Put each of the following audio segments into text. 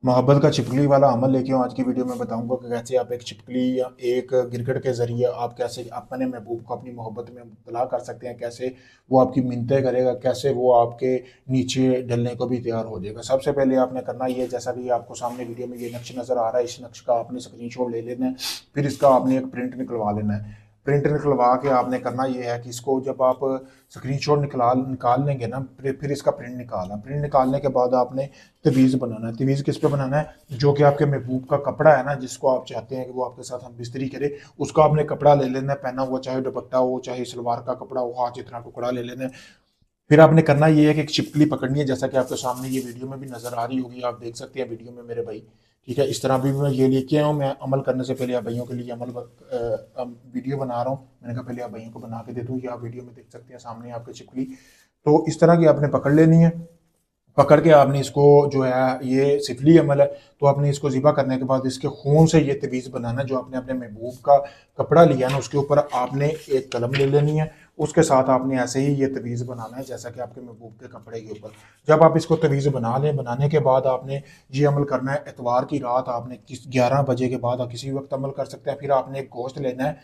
मोहब्बत का छिपकली वाला अमल लेके आज की वीडियो में बताऊंगा कि कैसे आप एक छिपकली या एक गिरगिट के जरिए आप कैसे अपने महबूब को अपनी मोहब्बत में मुब्तला कर सकते हैं, कैसे वो आपकी मिन्नतें करेगा, कैसे वो आपके नीचे डलने को भी तैयार हो जाएगा। सबसे पहले आपने करना ये, जैसा कि आपको सामने वीडियो में ये नक्श नज़र आ रहा है, इस नक्श का आपने स्क्रीनशॉट ले लेना है। फिर इसका आपने एक प्रिंट निकलवा लेना है। प्रिंट निकलवा के आपने करना ये है कि इसको जब आप स्क्रीनशॉट निकाल लेंगे ना, फिर इसका प्रिंट निकालना। प्रिंट निकालने के बाद आपने तवीज़ बनाना है। तवीज़ किस पे बनाना है? जो कि आपके महबूब का कपड़ा है ना, जिसको आप चाहते हैं कि वो आपके साथ हम बिस्तरी करे, उसका आपने कपड़ा ले लेना है, पहना हुआ, चाहे दुपट्टा हो चाहे सलवार का कपड़ा हो, हाथ जितना टुकड़ा ले लेना है। फिर आपने करना ये है कि एक छिपकली पकड़नी है, जैसा कि आपके सामने ये वीडियो में भी नजर आ रही होगी, आप देख सकते हैं वीडियो में मेरे भाई। ठीक है, इस तरह भी मैं ये लेके आया हूँ। मैं अमल करने से पहले आप भाइयों के लिए वीडियो बना रहा हूँ। मैंने कहा पहले आप भाइयों को बना के दे दूँ। ये आप वीडियो में देख सकते हैं सामने आपके छिपकली। तो इस तरह की आपने पकड़ लेनी है। पकड़ के आपने इसको, जो है ये सिफली अमल है, तो आपने इसको ज़िबा करने के बाद इसके खून से ये तवीज़ बनाना है। जो आपने अपने महबूब का कपड़ा लिया ना, उसके ऊपर आपने एक कलम ले लेनी है। उसके साथ आपने ऐसे ही ये तवीज़ बनाना है जैसा कि आपके महबूब के कपड़े के ऊपर। जब आप इसको तवीज़ बना लें, बनाने के बाद आपने ये अमल करना है। इतवार की रात आपने 11 बजे के बाद आप किसी वक्त अमल कर सकते हैं। फिर आपने एक गोश्त लेना है।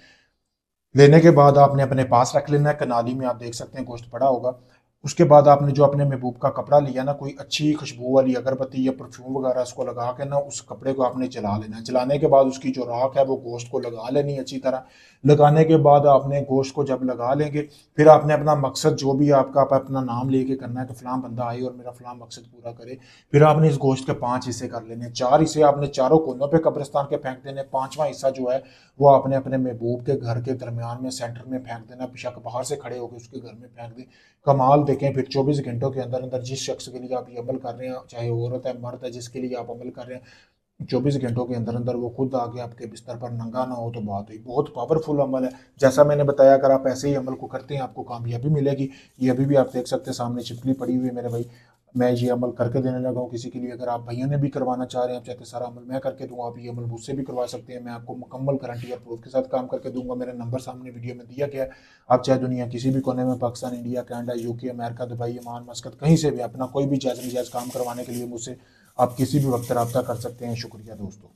लेने के बाद आपने अपने पास रख लेना है। कनाली में आप देख सकते हैं गोश्त पड़ा होगा। उसके बाद आपने जो अपने महबूब का कपड़ा लिया ना, कोई अच्छी खुशबू वाली अगरबत्ती या परफ्यूम वगैरह उसको लगा के ना, उस कपड़े को आपने जला लेना है। जलाने के बाद उसकी जो राख है वो गोश्त को लगा लेनी अच्छी तरह। लगाने के बाद आपने गोश्त को जब लगा लेंगे, फिर आपने अपना मकसद जो भी आपका, आप अपना नाम लेके करना है कि फलां बंदा आए और मेरा फलां मकसद पूरा करे। फिर आपने इस गोश्त के 5 हिस्से कर लेने। 4 हिस्से आपने चारों कोनों पे कब्रिस्तान के फेंक देने। 5वां हिस्सा जो है वो आपने अपने महबूब के घर के दरमियान में सेंटर में फेंक देना। बेशक बाहर से खड़े होकर उसके घर में फेंक दें। कमाल देखें, फिर 24 घंटों के अंदर अंदर जिस शख्स के लिए आप ये अमल कर रहे हैं, चाहे औरत है मर्द है, जिसके लिए आप अमल कर रहे हैं, 24 घंटों के अंदर अंदर वो खुद आके आपके बिस्तर पर नंगा ना हो तो बात हुई। बहुत पावरफुल अमल है। जैसा मैंने बताया, अगर आप ऐसे ही अमल को करते हैं आपको कामयाबी मिलेगी। ये अभी भी आप देख सकते हैं सामने छिपकली पड़ी हुई है मेरे भाई। मैं ये अमल करके देने लगा हूँ किसी के लिए। अगर आप भैया ने भी करवाना चाह रहे हैं, आप चाहते सारा अमल मैं करके दूँ, आप ये अमल मुझसे भी करवा सकते हैं। मैं आपको मुकम्मल गारंटी और प्रूफ के साथ काम करके दूंगा। मेरा नंबर सामने वीडियो में दिया गया है। आप चाहे दुनिया किसी भी कोने में, Pakistan, India, Canada, UK, America, Dubai, Oman, मस्कत, कहीं से भी अपना कोई भी जायज़ नजायज़ काम करवाने के लिए मुझसे आप किसी भी वक्त रब्ता कर सकते हैं। शुक्रिया दोस्तों।